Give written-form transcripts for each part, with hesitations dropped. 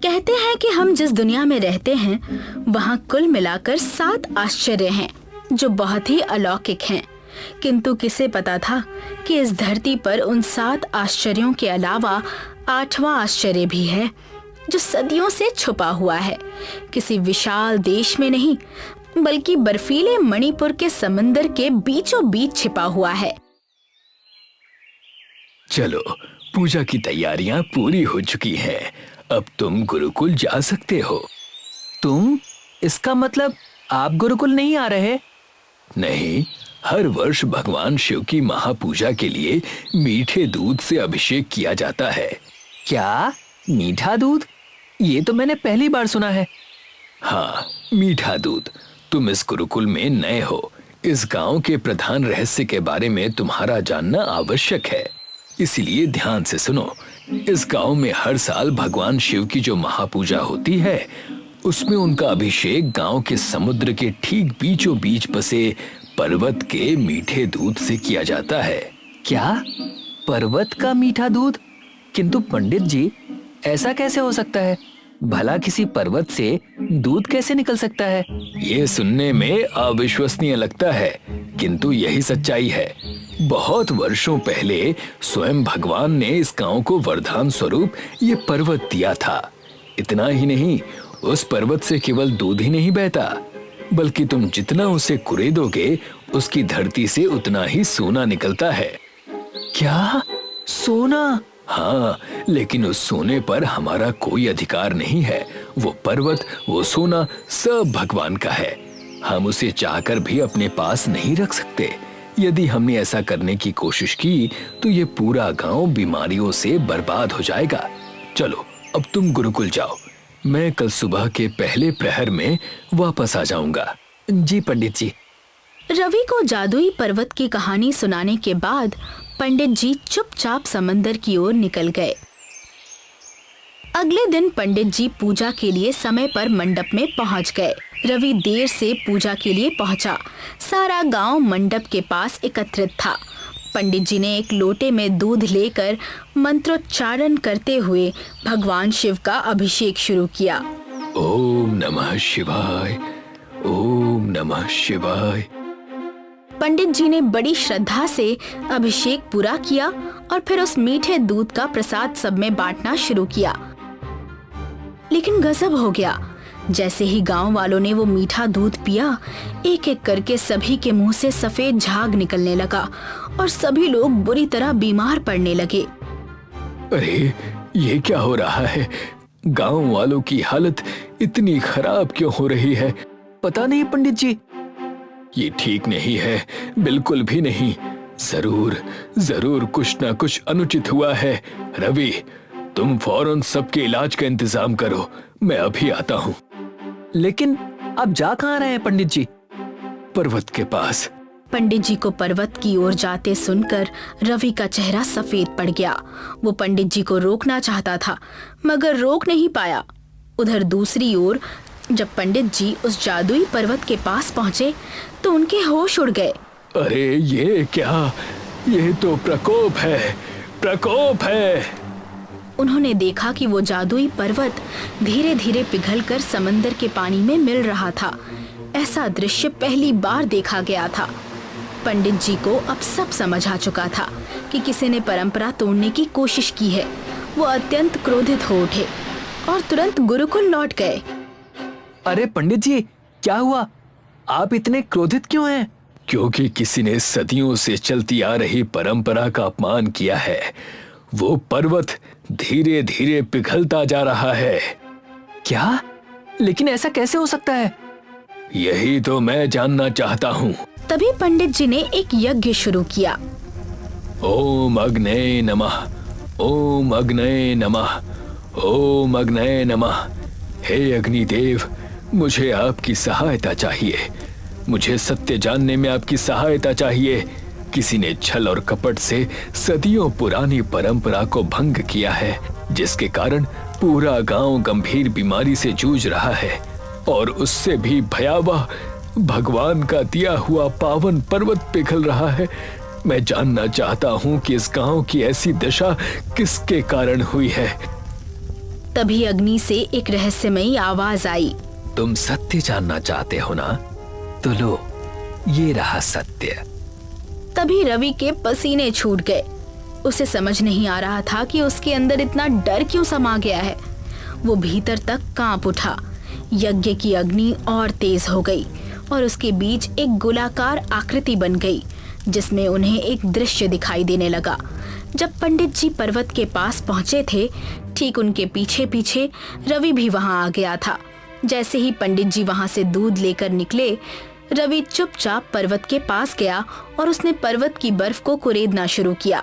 कहते हैं कि हम जिस दुनिया में रहते हैं वहाँ कुल मिलाकर 7 आश्चर्य हैं जो बहुत ही अलौकिक हैं। किंतु किसे पता था कि इस धरती पर उन 7 आश्चर्यों के अलावा 8वां आश्चर्य भी है जो सदियों से छुपा हुआ है, किसी विशाल देश में नहीं बल्कि बर्फीले मणिपुर के समंदर के बीचों बीच छिपा हुआ है। चलो, पूजा की तैयारियां पूरी हो चुकी हैं। अब तुम गुरुकुल जा सकते हो। तुम? इसका मतलब आप गुरुकुल नहीं आ रहे? नहीं, हर वर्ष भगवान शिव की महापूजा के लिए मीठे दूध से अभिषेक किया जाता है। क्या? मीठा दूध? ये तो मैंने पहली बार सुना है। हाँ, मीठा दूध। तुम इस गुरुकुल में नए हो। इस गांव के प्रधान रहस्य के बारे में तुम्हारा जानना आवश्यक है, इसलिए ध्यान से सुनो। इस गांव में हर साल भगवान शिव की जो महापूजा होती है उसमें उनका अभिषेक गांव के समुद्र के ठीक बीचों बीच बसे पर्वत के मीठे दूध से किया जाता है। क्या? पर्वत का मीठा दूध? किंतु पंडित जी, ऐसा कैसे हो सकता है? भला किसी पर्वत से दूध कैसे निकल सकता है? ये सुनने में अविश्वसनीय लगता है, किंतु यही सच्चाई है। बहुत वर्षों पहले स्वयं भगवान ने इस गांव को वरदान स्वरूप ये पर्वत दिया था। इतना ही नहीं, उस पर्वत से केवल दूध ही नहीं बहता, बल्कि तुम जितना उसे कुरेदोगे उसकी धरती से उतना ही सोना निकलता है। क्या? सोना? हाँ, लेकिन उस सोने पर हमारा कोई अधिकार नहीं है। वो पर्वत, वो सोना सब भगवान का है। हम उसे चाहकर भी अपने पास नहीं रख सकते। यदि हमने ऐसा करने की कोशिश की तो ये पूरा गांव बीमारियों से बर्बाद हो जाएगा। चलो, अब तुम गुरुकुल जाओ। मैं कल सुबह के पहले प्रहर में वापस आ जाऊंगा। जी पंडित जी। रवि को जादुई पर्वत की कहानी सुनाने के बाद पंडित जी चुपचाप समंदर की ओर निकल गए। अगले दिन पंडित जी पूजा के लिए समय पर मंडप में पहुंच गए। रवि देर से पूजा के लिए पहुंचा। सारा गांव मंडप के पास एकत्रित था। पंडित जी ने एक लोटे में दूध लेकर मंत्रोच्चारण करते हुए भगवान शिव का अभिषेक शुरू किया। ओम नमः शिवाय, ओम नमः शिवाय। पंडित जी ने बड़ी श्रद्धा से अभिषेक पूरा किया और फिर उस मीठे दूध का प्रसाद सब में बांटना शुरू किया। लेकिन गजब हो गया। जैसे ही गांव वालों ने वो मीठा दूध पिया, एक एक करके सभी के मुंह से सफेद झाग निकलने लगा और सभी लोग बुरी तरह बीमार पड़ने लगे। अरे, ये क्या हो रहा है? गांव वालों की हालत इतनी खराब क्यों हो रही है? पता नहीं पंडित जी। ये ठीक नहीं है, बिल्कुल भी नहीं। जरूर कुछ ना कुछ अनुचित हुआ है। रवि, तुम फौरन सबके इलाज का इंतजाम करो। मैं अभी आता हूँ। लेकिन आप जा कहाँ रहे हैं पंडित जी? पर्वत के पास। पंडित जी को पर्वत की ओर जाते सुनकर रवि का चेहरा सफेद पड़ गया। वो पंडित जी को रोकना चाहता था मगर रोक नहीं पाया। उधर दूसरी ओर जब पंडित जी उस जादुई पर्वत के पास पहुंचे तो उनके होश उड़ गए। अरे ये क्या? ये तो प्रकोप है, प्रकोप है। उन्होंने देखा कि वो जादुई पर्वत धीरे धीरे पिघलकर समंदर के पानी में मिल रहा था। ऐसा दृश्य पहली बार देखा गया था। पंडित जी को अब सब समझ आ चुका था कि किसी ने परंपरा तोड़ने की कोशिश की है। वो अत्यंत क्रोधित हो उठे और तुरंत गुरुकुल लौट गए। अरे पंडित जी, क्या हुआ? आप इतने क्रोधित क्यों हैं? क्योंकि किसी ने सदियों से चलती आ रही परंपरा का अपमान किया है। वो पर्वत धीरे धीरे पिघलता जा रहा है। क्या? लेकिन ऐसा कैसे हो सकता है? यही तो मैं जानना चाहता हूँ। तभी पंडित जी ने एक यज्ञ शुरू किया। ओम अग्नये नमः, ओम अग्नये नमः, ओम अग्नये नमः। हे अग्निदेव, मुझे आपकी सहायता चाहिए। मुझे सत्य जानने में आपकी सहायता चाहिए। किसी ने छल और कपट से सदियों पुरानी परंपरा को भंग किया है, जिसके कारण पूरा गांव गंभीर बीमारी से जूझ रहा है और उससे भी भयावह भगवान का दिया हुआ पावन पर्वत पिघल रहा है। मैं जानना चाहता हूँ कि इस गांव की ऐसी दशा किसके कारण हुई है। तभी अग्नि से एक रहस्यमयी आवाज आई। तुम सत्य जानना चाहते हो ना, तो लो, ये रहा सत्य। तभी रवि के पसीने छूट गए। उसे समझ नहीं आ रहा था कि उसके अंदर इतना डर क्यों समा गया है। वो भीतर तक कांप उठा। यज्ञ की अग्नि और तेज हो गई और उसके बीच एक गोलाकार आकृति बन गई, जिसमें उन्हें एक दृश्य दिखाई देने लगा। जब पंडित जी पर्वत के पास पहुंचे थे, ठीक उनके पीछे पीछे रवि भी वहां आ गया था। जैसे ही पंडित जी वहां से दूध लेकर निकले, रवि चुपचाप पर्वत के पास गया और उसने पर्वत की बर्फ को कुरेदना शुरू किया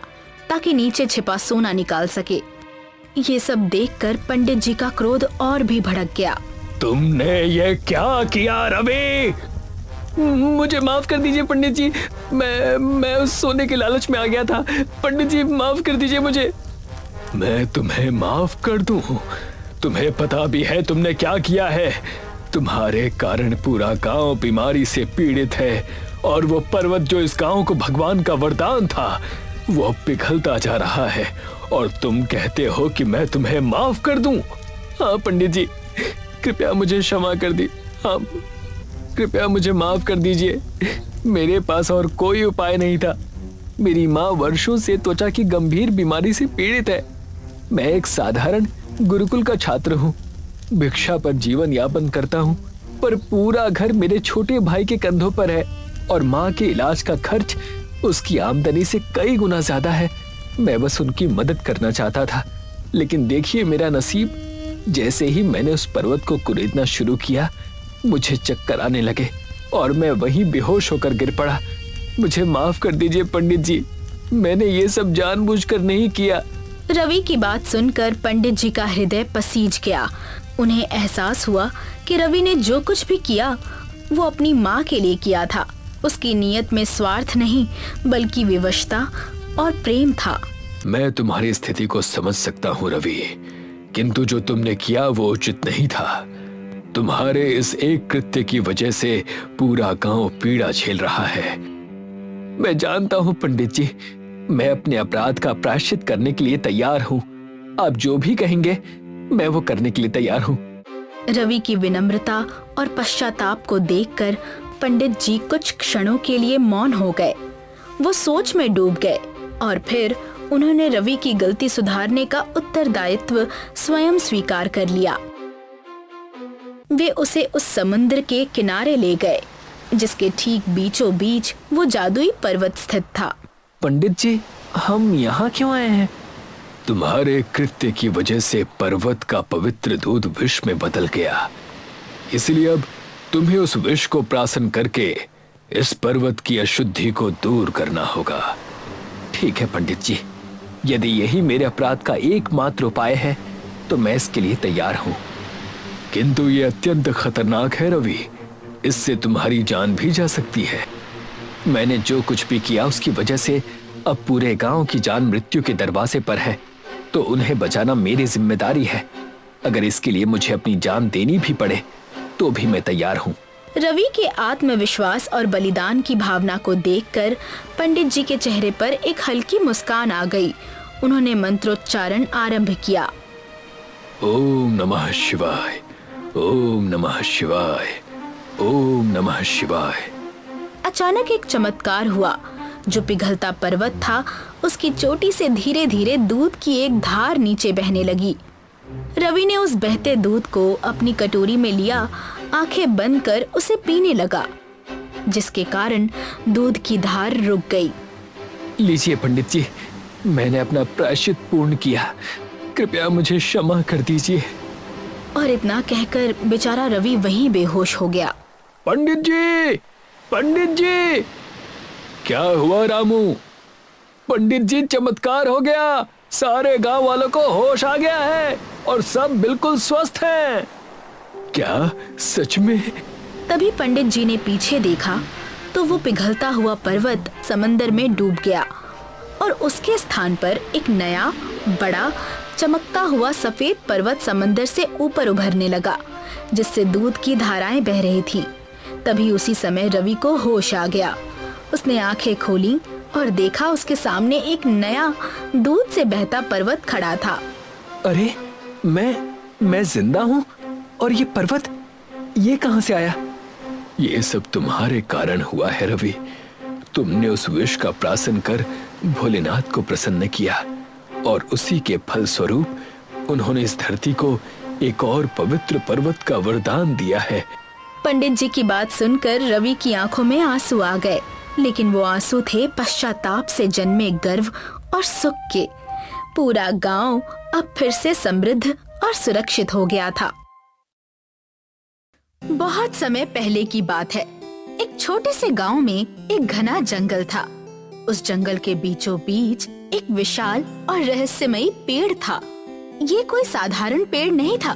ताकि नीचे छिपा सोना निकाल सके। ये सब देखकर पंडित जी का क्रोध और भी भड़क गया। तुमने ये क्या किया रवि? मुझे माफ कर दीजिए पंडित जी, मैं उस सोने के लालच में आ गया था। पंडित जी माफ कर दीजिए मुझे। मैं तुम्हें माफ कर दूं? तुम्हें पता भी है तुमने क्या किया है? तुम्हारे कारण पूरा गांव बीमारी से पीड़ित है और वो पर्वत जो इस गांव को भगवान का वरदान था, वो पिघलता जा रहा है और तुम कहते हो कि मैं तुम्हें माफ कर दूं? हाँ पंडित जी, कृपया मुझे क्षमा कर दी। हाँ, कृपया मुझे माफ कर दीजिए। मेरे पास और कोई उपाय नहीं था। मेरी माँ वर्षों से त्वचा की गंभीर बीमारी से पीड़ित है। मैं एक साधारण गुरुकुल का छात्र हूँ, भिक्षा पर जीवन यापन करता हूँ, पर पूरा घर मेरे छोटे भाई के कंधों पर है और माँ के इलाज का खर्च उसकी आमदनी से कई गुना ज्यादा है। मैं बस उनकी मदद करना चाहता था, लेकिन देखिए मेरा नसीब। जैसे ही मैंने उस पर्वत को कुरेदना शुरू किया, मुझे चक्कर आने लगे और मैं वहीं बेहोश होकर गिर पड़ा। मुझे माफ कर दीजिए पंडित जी, मैंने ये सब जानबूझकर नहीं किया। रवि की बात सुनकर पंडित जी का हृदय पसीज गया। उन्हें एहसास हुआ कि रवि ने जो कुछ भी किया वो अपनी माँ के लिए किया था। उसकी नीयत में स्वार्थ नहीं बल्कि विवशता और प्रेम था। मैं तुम्हारी स्थिति को समझ सकता हूँ रवि, किंतु जो तुमने किया वो उचित नहीं था। तुम्हारे इस एक कृत्य की वजह से पूरा गांव पीड़ा झेल रहा है। मैं जानता हूँ पंडित जी, मैं अपने अपराध का प्रायश्चित करने के लिए तैयार हूँ। आप जो भी कहेंगे मैं वो करने के लिए तैयार हूँ। रवि की विनम्रता और पश्चाताप को देखकर पंडित जी कुछ क्षणों के लिए मौन हो गए। वो सोच में डूब गए और फिर उन्होंने रवि की गलती सुधारने का उत्तरदायित्व स्वयं स्वीकार कर लिया। वे उसे उस समुद्र के किनारे ले गए जिसके ठीक बीचों बीच वो जादुई पर्वत स्थित था। पंडित जी, हम यहाँ क्यों आए हैं? तुम्हारे कृत्य की वजह से पर्वत का पवित्र दूध विष में बदल गया, इसलिए अब तुम्हें उस विष को प्राशन करके इस पर्वत की अशुद्धि को दूर करना होगा। ठीक है पंडित जी, यदि यही मेरे अपराध का एकमात्र उपाय है तो मैं इसके लिए तैयार हूँ। किंतु ये अत्यंत खतरनाक है रवि, इससे तुम्हारी जान भी जा सकती है। मैंने जो कुछ भी किया उसकी वजह से अब पूरे गांव की जान मृत्यु के दरवाजे पर है, तो उन्हें बचाना मेरी जिम्मेदारी है। अगर इसके लिए मुझे अपनी जान देनी भी पड़े तो भी मैं तैयार हूँ। रवि के आत्मविश्वास और बलिदान की भावना को देखकर पंडित जी के चेहरे पर एक हल्की मुस्कान आ गई। उन्होंने मंत्रोच्चारण आरंभ किया। ओम नमः शिवाय, ओम नमः शिवाय, ओम नमः शिवाय। अचानक एक चमत्कार हुआ। जो पिघलता पर्वत था उसकी चोटी से धीरे धीरे दूध की एक धार नीचे बहने लगी। रवि ने उस बहते दूध को अपनी कटोरी में लिया, आंखें बंद कर उसे पीने लगा, जिसके कारण दूध की धार रुक गई। लीजिए पंडित जी, मैंने अपना प्रायश्चित पूर्ण किया, कृपया मुझे क्षमा कर दीजिए। और इतना कहकर बेचारा रवि वहीं बेहोश हो गया। पंडित जी, पंडित जी! क्या हुआ रामू? पंडित जी, चमत्कार हो गया। सारे गांव वालों को होश आ गया है और सब बिल्कुल स्वस्थ हैं। क्या सच में? तभी पंडित जी ने पीछे देखा तो वो पिघलता हुआ पर्वत समंदर में डूब गया और उसके स्थान पर एक नया बड़ा चमकता हुआ सफेद पर्वत समंदर से ऊपर उभरने लगा, जिससे दूध की धाराएं बह रही थी। तभी उसी समय रवि को होश आ गया। उसने आंखें खोली और देखा उसके सामने एक नया दूध से बहता पर्वत खड़ा था। अरे मैं जिंदा हूँ और ये पर्वत ये कहां से आया? ये सब तुम्हारे कारण हुआ है रवि। तुमने उस विष का प्राशन कर भोलेनाथ को प्रसन्न किया और उसी के फल स्वरूप उन्होंने इस धरती को एक और पवित्र पर्वत का वरदान दिया है। पंडित जी की बात सुनकर रवि की आंखों में आंसू आ गए, लेकिन वो आंसू थे पश्चाताप से जन्मे गर्व और सुख के। पूरा गांव अब फिर से समृद्ध और सुरक्षित हो गया था। बहुत समय पहले की बात है। एक छोटे से गांव में एक घना जंगल था। उस जंगल के बीचों बीच एक विशाल और रहस्यमयी पेड़ था। ये कोई साधारण पेड़ नहीं था,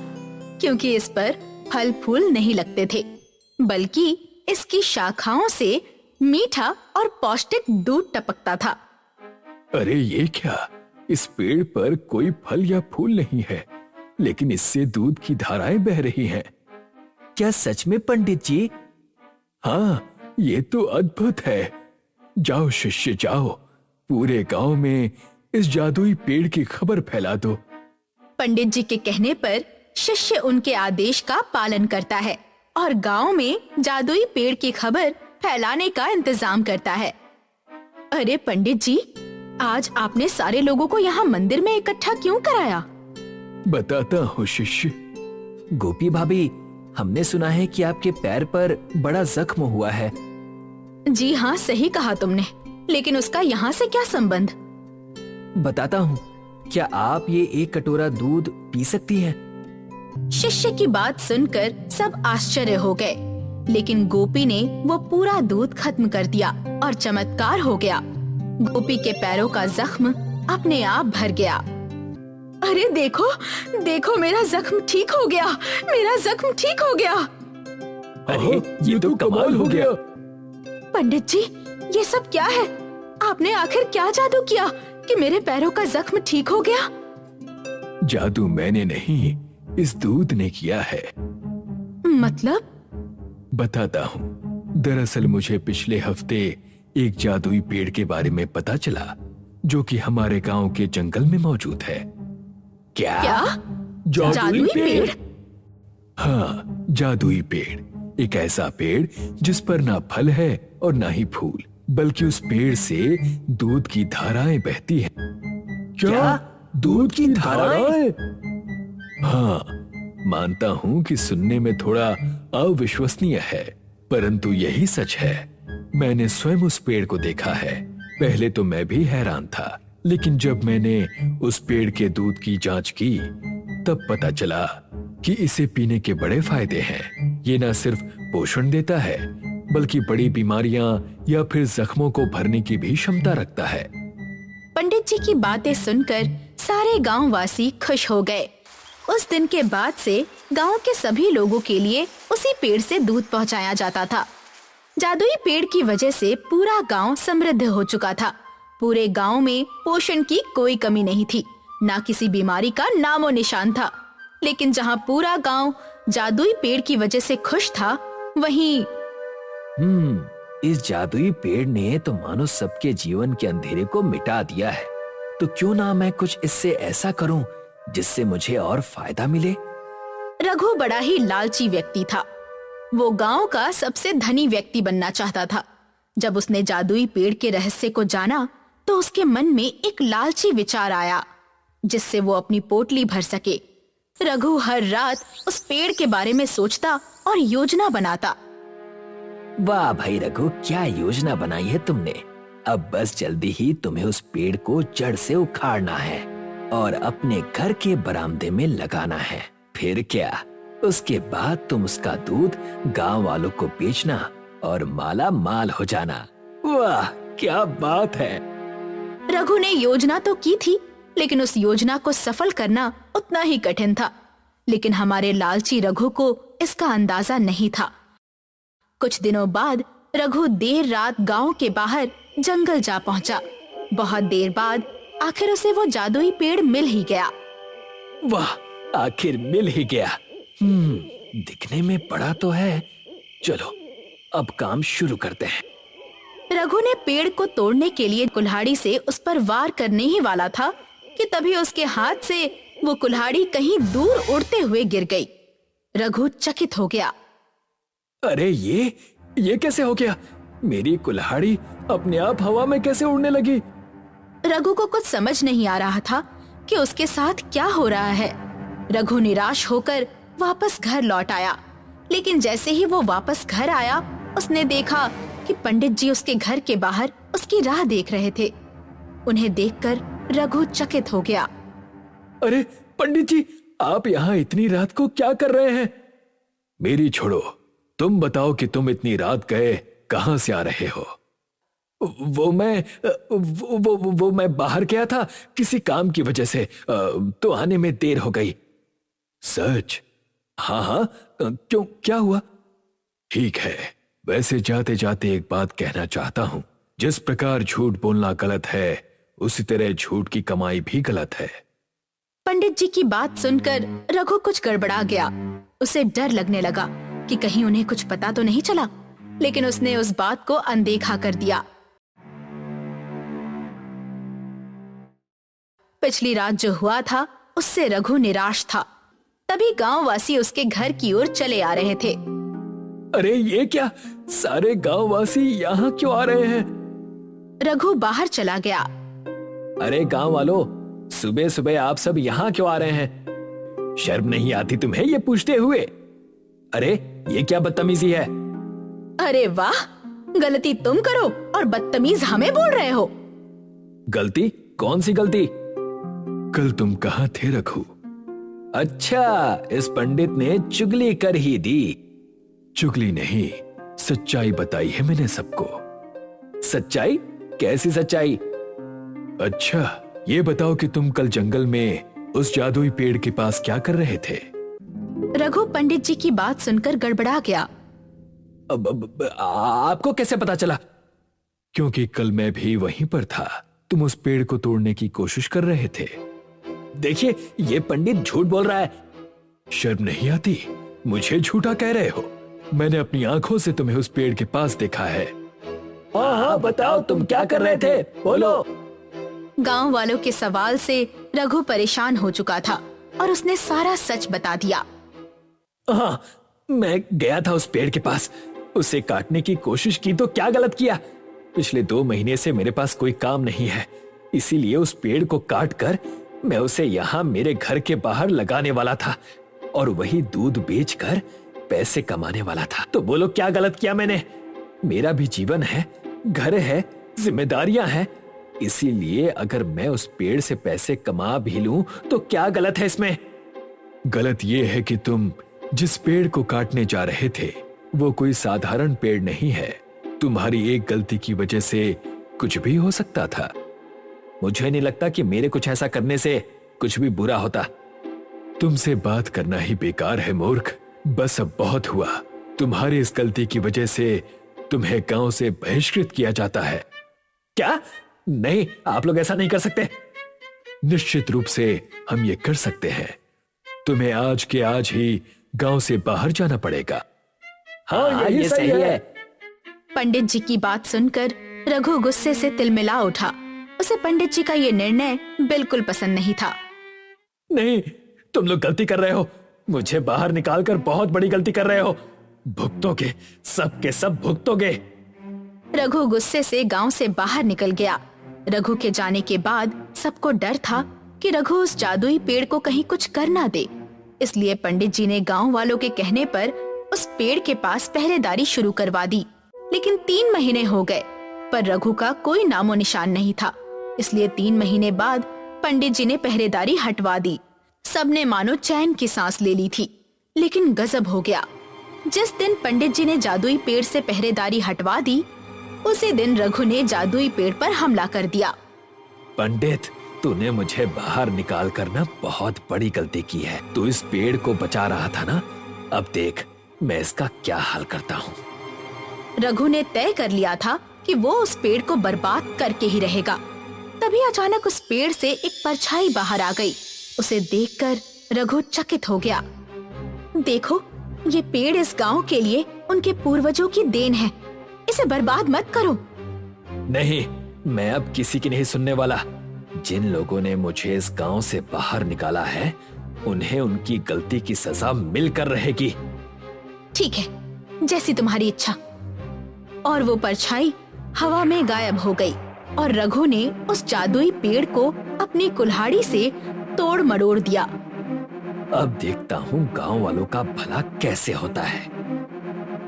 क्योंकि इस पर फल फूल नहीं लगते थे, बल्कि इसकी शाखाओं से मीठा और पौष्टिक दूध टपकता था। अरे ये क्या, इस पेड़ पर कोई फल या फूल नहीं है, लेकिन इससे दूध की धाराएं बह रही हैं। क्या सच में पंडित जी? हाँ, ये तो अद्भुत है। जाओ शिष्य जाओ, पूरे गांव में इस जादुई पेड़ की खबर फैला दो। पंडित जी के कहने पर शिष्य उनके आदेश का पालन करता है और गांव में जादुई पेड़ की खबर फैलाने का इंतजाम करता है। अरे पंडित जी, आज आपने सारे लोगों को यहाँ मंदिर में इकट्ठा क्यों कराया? बताता हूँ शिष्य। गोपी भाभी, हमने सुना है कि आपके पैर पर बड़ा जख्म हुआ है। जी हाँ, सही कहा तुमने, लेकिन उसका यहाँ से क्या संबंध? बताता हूँ। क्या आप ये एक कटोरा दूध पी सकती हैं? शिष्य की बात सुनकर सब आश्चर्य हो गए, लेकिन गोपी ने वो पूरा दूध खत्म कर दिया और चमत्कार हो गया। गोपी के पैरों का जख्म अपने आप भर गया। अरे देखो, देखो मेरा जख्म ठीक हो गया, मेरा जख्म ठीक हो गया। अरे ये तो कमाल हो गया। पंडित जी, ये सब क्या है? आपने आखिर क्या जादू किया कि मेरे पैरों का जख्म ठीक हो गया? जादू मैंने नहीं, इस दूध ने किया है। मतलब? बताता हूँ। दरअसल मुझे पिछले हफ्ते एक जादुई पेड़ के बारे में पता चला, जो कि हमारे गांव के जंगल में मौजूद है। क्या? जादुई पेड़? हाँ, जादुई पेड़। एक ऐसा पेड़ जिस पर ना फल है और ना ही फूल, बल्कि उस पेड़ से दूध की धाराएं बहती हैं। क्या? दूध की धाराएं? हाँ, मानता हूँ कि सुनने में थोड़ा अविश्वसनीय है, परंतु यही सच है। मैंने स्वयं उस पेड़ को देखा है। पहले तो मैं भी हैरान था, लेकिन जब मैंने उस पेड़ के दूध की जांच की, तब पता चला कि इसे पीने के बड़े फायदे हैं। ये न सिर्फ पोषण देता है, बल्कि बड़ी बीमारियां या फिर जख्मों को भरने की भी क्षमता रखता है। पंडित जी की बातें सुनकर सारे गांव वासी खुश हो गए। उस दिन के बाद से गांव के सभी लोगों के लिए उसी पेड़ से दूध पहुंचाया जाता था। जादुई पेड़ की वजह से पूरा गांव समृद्ध हो चुका था। पूरे गांव में पोषण की कोई कमी नहीं थी, ना किसी बीमारी का नामो निशान था। लेकिन जहां पूरा गांव जादुई पेड़ की वजह से खुश था, वहीं इस जादुई पेड़ ने तो मानो सबके जीवन के अंधेरे को मिटा दिया है। तो क्यों ना मैं कुछ इससे ऐसा करूं जिससे मुझे और फायदा मिले। रघु बड़ा ही लालची व्यक्ति था। वो गांव का सबसे धनी व्यक्ति बनना चाहता था। जब उसने जादुई पेड़ के रहस्य को जाना, तो उसके मन में एक लालची विचार आया, जिससे वो अपनी पोटली भर सके। रघु हर रात उस पेड़ के बारे में सोचता और योजना बनाता। वाह भाई रघु, क्या योजना बनाई है तुमने। अब बस जल्दी ही तुम्हें उस पेड़ को जड़ से उखाड़ना है और अपने घर के बरामदे में लगाना है। फिर क्या, उसके बाद तुम उसका दूध गांव वालों को बेचना और माला माल हो जाना। वाह क्या बात है। रघु ने योजना तो की थी, लेकिन उस योजना को सफल करना उतना ही कठिन था। लेकिन हमारे लालची रघु को इसका अंदाजा नहीं था। कुछ दिनों बाद रघु देर रात गांव के बाहर जंगल जा पहुंचा। बहुत देर बाद आखिर उसे वो जादुई पेड़ मिल ही गया। वाह, आखिर मिल ही गया। दिखने में बड़ा तो है। चलो अब काम शुरू करते हैं। रघु ने पेड़ को तोड़ने के लिए कुल्हाड़ी से उस पर वार करने ही वाला था कि तभी उसके हाथ से वो कुल्हाड़ी कहीं दूर उड़ते हुए गिर गई। रघु चकित हो गया। अरे ये कैसे हो गया? मेरी कुल्हाड़ी अपने आप हवा में कैसे उड़ने लगी? रघु को कुछ समझ नहीं आ रहा था कि उसके साथ क्या हो रहा है। रघु निराश होकर वापस घर लौट आया, लेकिन जैसे ही वो वापस घर आया उसने देखा कि पंडित जी उसके घर के बाहर उसकी राह देख रहे थे। उन्हें देखकर रघु चकित हो गया। अरे पंडित जी, आप यहाँ इतनी रात को क्या कर रहे हैं? मेरी छोड़ो, तुम बताओ कि तुम इतनी रात गए कहां से आ रहे हो? वो मैं बाहर गया था किसी काम की वजह से, तो आने में देर हो गई। सच? हाँ, क्यों, क्या हुआ? ठीक है, वैसे जाते जाते एक बात कहना चाहता हूं। जिस प्रकार झूठ बोलना गलत है, उसी तरह झूठ की कमाई भी गलत है। पंडित जी की बात सुनकर रघु कुछ गड़बड़ा गया। उसे डर लगने लगा कि कहीं उन्हें कुछ पता तो नहीं चला, लेकिन उसने उस बात को अनदेखा कर दिया। पिछली रात जो हुआ था उससे रघु निराश था। तभी गांववासी उसके घर की ओर चले आ रहे थे। अरे ये क्या, सारे गांववासी यहाँ क्यों आ रहे हैं? रघु बाहर चला गया। अरे गांव वालों, सुबह सुबह आप सब यहाँ क्यों आ रहे हैं? शर्म नहीं आती तुम्हें ये पूछते हुए? अरे ये क्या बदतमीजी है? अरे वाह, गलती तुम करो और बदतमीज हमें बोल रहे हो। गलती? कौन सी गलती? कल तुम कहाँ थे रघु? अच्छा, इस पंडित ने चुगली कर ही दी। चुगली नहीं, सच्चाई बताई है मैंने सबको। सच्चाई? कैसी सच्चाई? अच्छा, ये बताओ कि तुम कल जंगल में उस जादुई पेड़ के पास क्या कर रहे थे? रघु पंडित जी की बात सुनकर गड़बड़ा गया। आपको कैसे पता चला? क्योंकि कल मैं भी वहीं पर था। तुम उस पेड़ को तोड़ने की कोशिश कर रहे थे। देखिए, ये पंडित झूठ बोल रहा है। शर्म नहीं आती? मुझे झूठा कह रहे हो? मैंने अपनी आंखों से तुम्हें उस पेड़ के पास देखा है। हाँ, बताओ तुम क्या कर रहे थे, बोलो। गांव वालों के सवाल से रघु परेशान हो चुका था और उसने सारा सच बता दिया। हाँ, मैं गया था उस पेड़ के पास। उसे काटने की कोशिश की तो क्या गलत किया? पिछले 2 महीने से मेरे पास कोई काम नहीं है, इसीलिए उस पेड़ को काट कर मैं उसे यहाँ मेरे घर के बाहर लगाने वाला था और वही दूध बेचकर पैसे कमाने वाला था। तो बोलो क्या गलत किया मैंने? मेरा भी जीवन है, घर है, जिम्मेदारियां हैं, इसीलिए अगर मैं उस पेड़ से पैसे कमा भी लूं तो क्या गलत है इसमें? गलत यह है कि तुम जिस पेड़ को काटने जा रहे थे वो कोई साधारण पेड़ नहीं है। तुम्हारी एक गलती की वजह से कुछ भी हो सकता था। मुझे नहीं लगता कि मेरे कुछ ऐसा करने से कुछ भी बुरा होता। तुमसे बात करना ही बेकार है मूर्ख। बस अब बहुत हुआ। तुम्हारी इस गलती की वजह से तुम्हें गांव से बहिष्कृत किया जाता है। क्या? नहीं, आप लोग ऐसा नहीं कर सकते। निश्चित रूप से हम ये कर सकते हैं। तुम्हें आज के आज ही गांव से बाहर जाना पड़ेगा। हाँ, ये सही है। पंडित जी की बात सुनकर रघु गुस्से से तिलमिला उठा। उसे पंडित जी का ये निर्णय बिल्कुल पसंद नहीं था। नहीं, तुम लोग गलती कर रहे हो। मुझे बाहर निकालकर बहुत बड़ी गलती कर रहे हो। भुगतोगे, सब के सब भुगतोगे। रघु गुस्से से गांव से बाहर निकल गया। रघु के जाने के बाद सबको डर था कि रघु उस जादुई पेड़ को कहीं कुछ कर ना दे, इसलिए पंडित जी ने गांव वालों के कहने पर उस पेड़ के पास पहरेदारी शुरू करवा दी। लेकिन 3 महीने हो गए पर रघु का कोई नामो निशान नहीं था, इसलिए 3 महीने बाद पंडित जी ने पहरेदारी हटवा दी। सबने मानो चैन की सांस ले ली थी। लेकिन गजब हो गया। जिस दिन पंडित जी ने जादुई पेड़ से पहरेदारी हटवा दी, उसी दिन रघु ने जादुई पेड़ पर हमला कर दिया। पंडित, तूने मुझे बाहर निकाल कर ना बहुत बड़ी गलती की है। तू इस पेड़ को बचा रहा था ना, अब देख मैं इसका क्या हाल करता हूँ। रघु ने तय कर लिया था कि वो उस पेड़ को बर्बाद करके ही रहेगा। तभी अचानक उस पेड़ से एक परछाई बाहर आ गई। उसे देखकर रघु चकित हो गया। देखो, ये पेड़ इस गांव के लिए उनके पूर्वजों की देन है। इसे बर्बाद मत करो। नहीं, मैं अब किसी की नहीं सुनने वाला। जिन लोगों ने मुझे इस गांव से बाहर निकाला है उन्हें उनकी गलती की सजा मिलकर रहेगी। ठीक है, जैसी तुम्हारी इच्छा। और वो परछाई हवा में गायब हो गई और रघु ने उस जादुई पेड़ को अपनी कुल्हाड़ी से तोड़ मरोड़ दिया। अब देखता हूँ गांव वालों का भला कैसे होता है।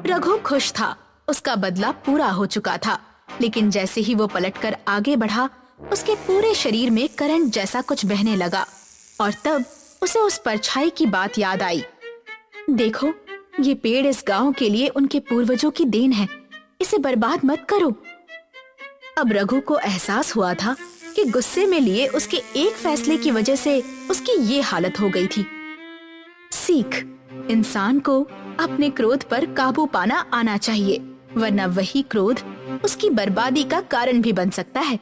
रघु खुश था, उसका बदला पूरा हो चुका था। लेकिन जैसे ही वो पलटकर आगे बढ़ा, उसके पूरे शरीर में करंट जैसा कुछ बहने लगा और तब उसे उस परछाई की बात याद आई। देखो, ये पेड़ इस गांव के लिए उनके पूर्वजों की देन है, इसे बर्बाद मत करो। अब रघु को एहसास हुआ था कि गुस्से में लिए उसके एक फैसले की वजह से उसकी ये हालत हो गई थी। सीख, इंसान को अपने क्रोध पर काबू पाना आना चाहिए, वरना वही क्रोध उसकी बर्बादी का कारण भी बन सकता है।